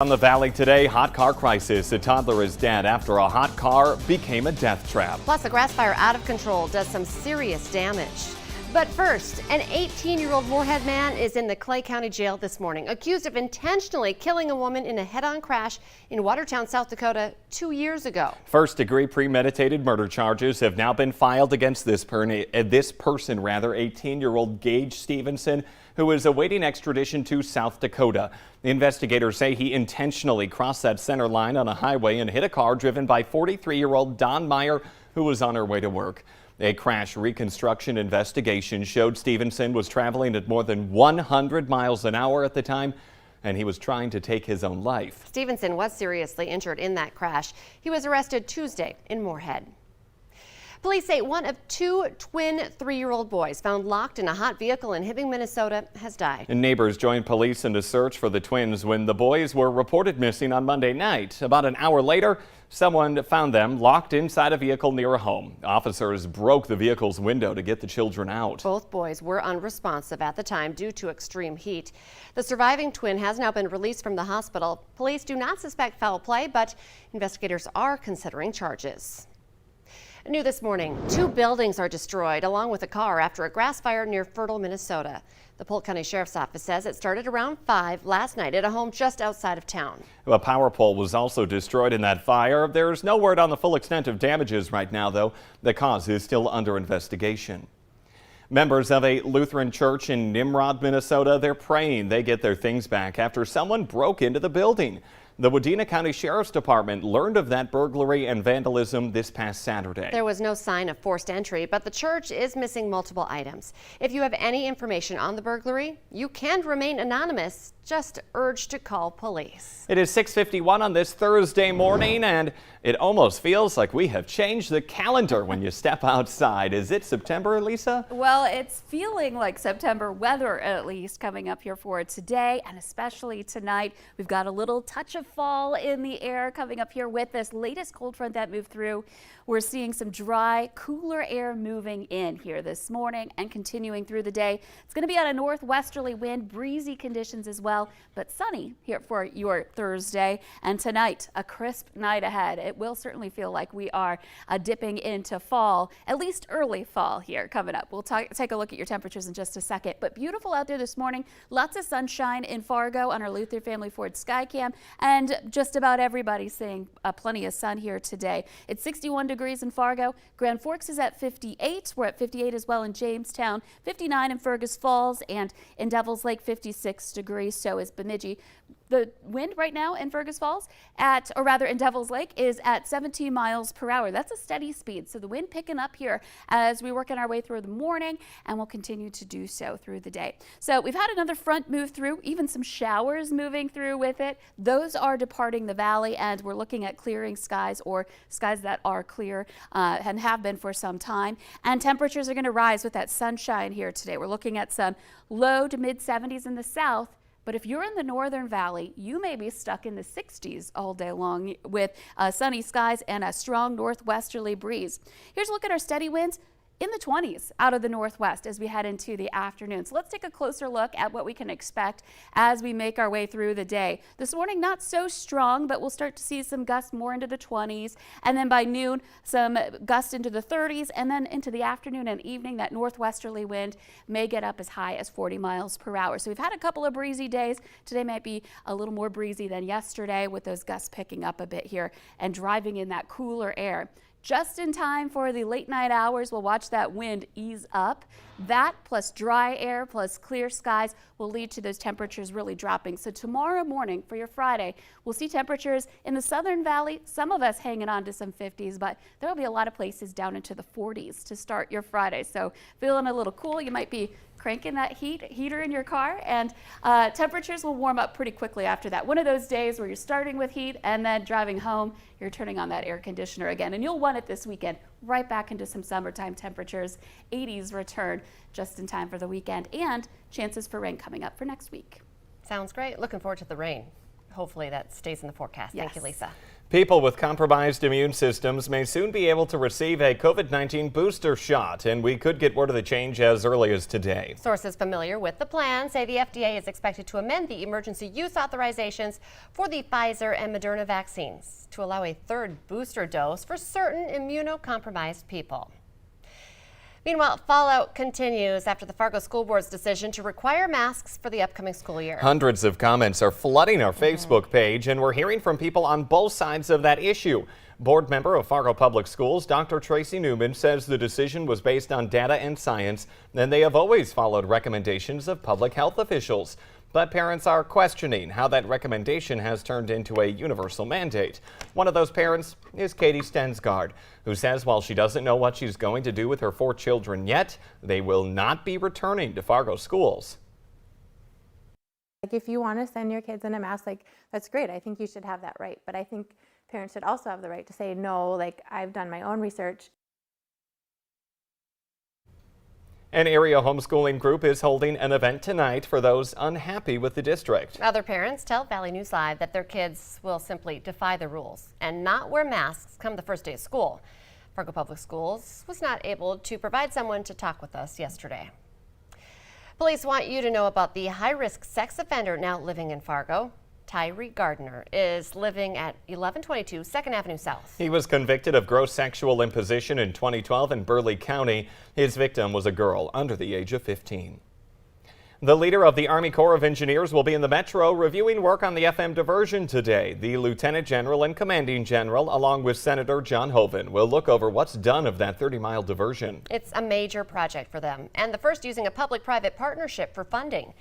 On the Valley today, hot car crisis. A toddler is dead after a hot car became a death trap. Plus, a grass fire out of control does some serious damage. But first, an 18-year-old Moorhead man is in the Clay County Jail this morning, accused of intentionally killing a woman in a head-on crash in Watertown, South Dakota 2 years ago. First-degree premeditated murder charges have now been filed against this person, 18-year-old Gage Stevenson, who is awaiting extradition to South Dakota. The investigators say he intentionally crossed that center line on a highway and hit a car driven by 43-year-old Dawn Meyer, who was on her way to work. A crash reconstruction investigation showed Stevenson was traveling at more than 100 miles an hour at the time, and he was trying to take his own life. Stevenson was seriously injured in that crash. He was arrested Tuesday in Moorhead. Police say one of two twin 3-year-old boys found locked in a hot vehicle in Hibbing, Minnesota has died. And neighbors joined police in a search for the twins when the boys were reported missing on Monday night. About an hour later, someone found them locked inside a vehicle near a home. Officers broke the vehicle's window to get the children out. Both boys were unresponsive at the time due to extreme heat. The surviving twin has now been released from the hospital. Police do not suspect foul play, but investigators are considering charges. New this morning, 2 buildings are destroyed along with a car after a grass fire near Fertile, Minnesota. The Polk County Sheriff's Office says it started around 5 last night at a home just outside of town. A power pole was also destroyed in that fire. There's no word on the full extent of damages right now, though. The cause is still under investigation. Members of a Lutheran church in NIMROD, Minnesota, they're praying they get their things back after someone broke into the building. The Wadena County Sheriff's Department learned of that burglary and vandalism this past Saturday. There was no sign of forced entry, but the church is missing multiple items. If you have any information on the burglary, you can remain anonymous. Just urge to call police. It is 6:51 on this Thursday morning, and it almost feels like we have changed the calendar when you step outside. Is it September, Lisa? Well, it's feeling like September weather, at least, coming up here for today and especially tonight. We've got a little touch of fall in the air coming up here with this latest cold front that moved through. We're seeing some dry, cooler air moving in here this morning and continuing through the day. It's going to be on a northwesterly wind, breezy conditions as well, but sunny here for your Thursday. And tonight, a crisp night ahead. It will certainly feel like we are dipping into fall, at least early fall here coming up. We'll take a look at your temperatures in just a second, but beautiful out there this morning. Lots of sunshine in Fargo on our Luther Family Ford Skycam, and just about everybody seeing plenty of sun here today. It's 61 degrees in Fargo. Grand Forks is at 58. We're at 58 as well in Jamestown, 59 in Fergus Falls, and in Devils Lake 56 degrees. So is Bemidji. The wind right now in Fergus Falls in Devils Lake is at 17 miles per hour. That's a steady speed. So the wind picking up here as we work our way through the morning, and we'll continue to do so through the day. So we've had another front move through, even some showers moving through with it. Those are departing the valley, and we're looking at clearing skies or skies that are clear and have been for some time. And temperatures are going to rise with that sunshine here today. We're looking at some low to mid 70s in the south. But if you're in the northern valley, you may be stuck in the 60s all day long with sunny skies and a strong northwesterly breeze. Here's a look at our steady winds. In the 20s out of the northwest as we head into the afternoon. So let's take a closer look at what we can expect as we make our way through the day. This morning, not so strong, but we'll start to see some gusts more into the 20s. And then by noon, some gusts into the 30s. And then into the afternoon and evening, that northwesterly wind may get up as high as 40 miles per hour. So we've had a couple of breezy days. Today might be a little more breezy than yesterday with those gusts picking up a bit here and driving in that cooler air. Just in time for the late night hours, we'll watch that wind ease up. That plus dry air plus clear skies will lead to those temperatures really dropping. So tomorrow morning for your Friday, we'll see temperatures in the southern valley, some of us hanging on to some 50s, but there will be a lot of places down into the 40s to start your Friday. So feeling a little cool, you might be cranking that heater in your car, and temperatures will warm up pretty quickly after that. One of those days where you're starting with heat and then driving home, you're turning on that air conditioner again, and you'll want it this weekend right back into some summertime temperatures. 80s return just in time for the weekend, and chances for rain coming up for next week. Sounds great. Looking forward to the rain. hopefully that stays in the forecast. Yes. Thank you, Lisa. People with compromised immune systems may soon be able to receive a COVID-19 booster shot, and we could get word of the change as early as today. Sources familiar with the plan say the FDA is expected to amend the emergency use authorizations for the Pfizer and Moderna vaccines to allow a third booster dose for certain immunocompromised people. Meanwhile, fallout continues after the Fargo School Board's decision to require masks for the upcoming school year. Hundreds of comments are flooding our Facebook page, and we're hearing from people on both sides of that issue. Board member of Fargo Public Schools, Dr. Tracy Newman, says the decision was based on data and science, and they have always followed recommendations of public health officials. But parents are questioning how that recommendation has turned into a universal mandate. One of those parents is Katie Stensgaard, who says while she doesn't know what she's going to do with her 4 children yet, they will not be returning to Fargo schools. Like, if you want to send your kids in a mask, like, that's great. I think you should have that right. But I think parents should also have the right to say, no, like, I've done my own research. An area homeschooling group is holding an event tonight for those unhappy with the district. Other parents tell Valley News Live that their kids will simply defy the rules and not wear masks come the first day of school. Fargo Public Schools was not able to provide someone to talk with us yesterday. Police want you to know about the high-risk sex offender now living in Fargo. Tyree Gardner is living at 1122 2nd Avenue South. He was convicted of gross sexual imposition in 2012 in Burleigh County. His victim was a girl under the age of 15. The leader of the Army Corps of Engineers will be in the Metro reviewing work on the FM diversion today. The Lieutenant General and Commanding General, along with Senator John Hoeven, will look over what's done of that 30-mile diversion. It's a major project for them and the first using a public-private partnership for funding.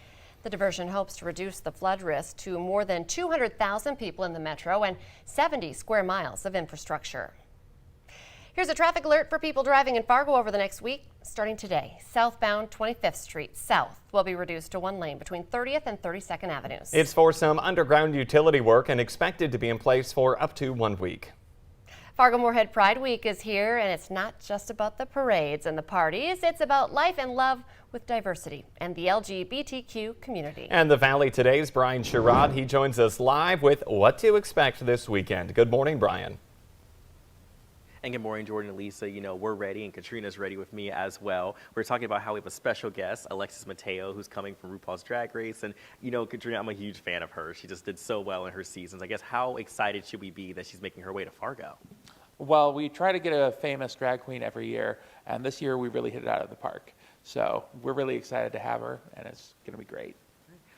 The diversion hopes to reduce the flood risk to more than 200,000 people in the metro and 70 square miles of infrastructure. Here's a traffic alert for people driving in Fargo over the next week. Starting today, southbound 25th Street South will be reduced to 1 lane between 30th and 32nd Avenues. It's for some underground utility work and expected to be in place for up to 1 week. Fargo-Moorhead Pride Week is here, and it's not just about the parades and the parties. It's about life and love with diversity and the LGBTQ community. And the Valley Today's Brian Sherrod. He joins us live with what to expect this weekend. Good morning, Brian. And good morning, Jordan and Lisa. You know, we're ready, and Katrina's ready with me as well. We're talking about how we have a special guest, Alexis Mateo, who's coming from RuPaul's Drag Race. And, you know, Katrina, I'm a huge fan of her. She just did so well in her seasons. I guess, how excited should we be that she's making her way to Fargo? Well, we try to get a famous drag queen every year, and this year we really hit it out of the park. So we're really excited to have her, and it's going to be great.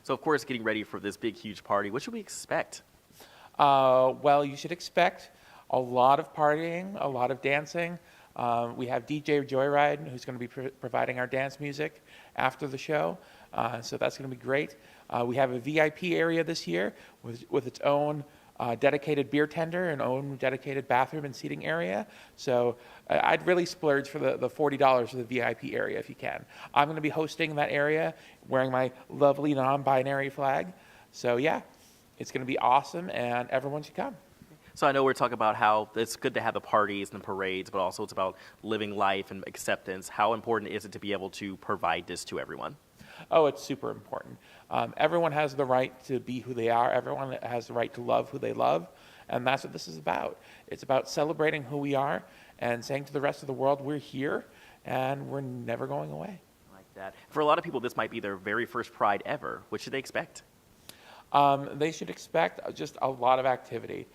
So, of course, getting ready for this big, huge party, what should we expect? Well, you should expect a lot of partying, a lot of dancing. We have DJ Joyride, who's going to be providing our dance music after the show. So that's going to be great. We have a VIP area this year with its own dedicated beer tender and own dedicated bathroom and seating area. So I'd really splurge for the $40 for the VIP area if you can. I'm going to be hosting that area wearing my lovely non-binary flag. So yeah, it's going to be awesome and everyone should come. So I know we're talking about how it's good to have the parties and the parades, but also it's about living life and acceptance. How important is it to be able to provide this to everyone? Oh, it's super important. Everyone has the right to be who they are. Everyone has the right to love who they love. And that's what this is about. It's about celebrating who we are and saying to the rest of the world, we're here and we're never going away. I like that. For a lot of people, this might be their very first Pride ever. What should they expect? They should expect just a lot of activity.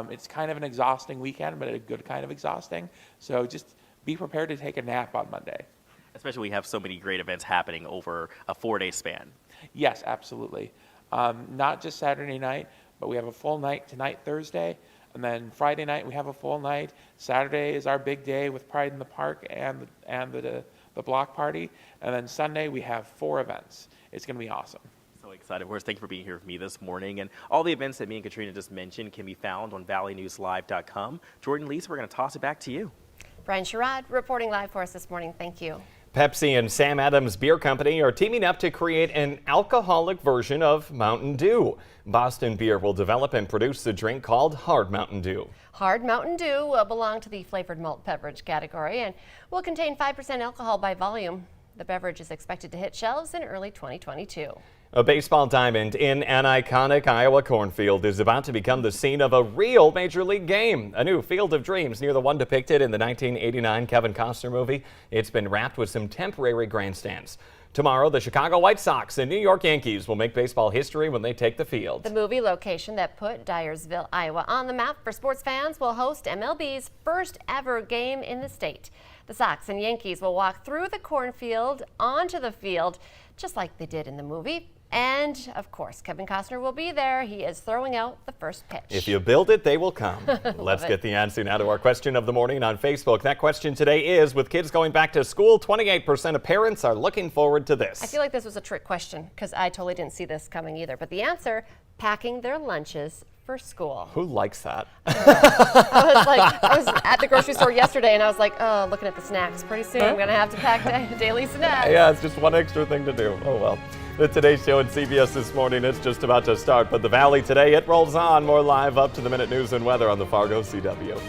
It's kind of an exhausting weekend, but a good kind of exhausting. So just be prepared to take a nap on Monday. Especially we have so many great events happening over a 4-day span. Yes, absolutely. Not just Saturday night, but we have a full night tonight, Thursday, and then Friday night we have a full night. Saturday is our big day with Pride in the Park and the block party, and then Sunday we have 4 events. It's going to be awesome. So excited. Of course, thank you for being here with me this morning. And all the events that me and Katrina just mentioned can be found on valleynewslive.com. Jordan, Lisa, we're going to toss it back to you. Brian Sherrod reporting live for us this morning. Thank you. Pepsi and Sam Adams Beer Company are teaming up to create an alcoholic version of Mountain Dew. Boston Beer will develop and produce the drink called Hard Mountain Dew. Hard Mountain Dew will belong to the flavored malt beverage category and will contain 5% alcohol by volume. The beverage is expected to hit shelves in early 2022. A baseball diamond in an iconic Iowa cornfield is about to become the scene of a real Major League game. A new Field of Dreams near the one depicted in the 1989 Kevin Costner movie. It's been wrapped with some temporary grandstands. Tomorrow, the Chicago White Sox and New York Yankees will make baseball history when they take the field. The movie location that put Dyersville, Iowa on the map for sports fans will host MLB's first ever game in the state. The Sox and Yankees will walk through the cornfield onto the field, just like they did in the movie. And, of course, Kevin Costner will be there. He is throwing out the first pitch. If you build it, they will come. Let's get the answer now to our question of the morning on Facebook. That question today is, with kids going back to school, 28% of parents are looking forward to this. I feel like this was a trick question because I totally didn't see this coming either. But the answer, packing their lunches for school. Who likes that? I was at the grocery store yesterday and I was like, oh, looking at the snacks. Pretty soon I'm going to have to pack daily snacks. Yeah, it's just one extra thing to do. Oh, well. The Today Show at CBS This Morning, it's just about to start, but the Valley today, it rolls on. More live up-to-the-minute news and weather on the Fargo CW.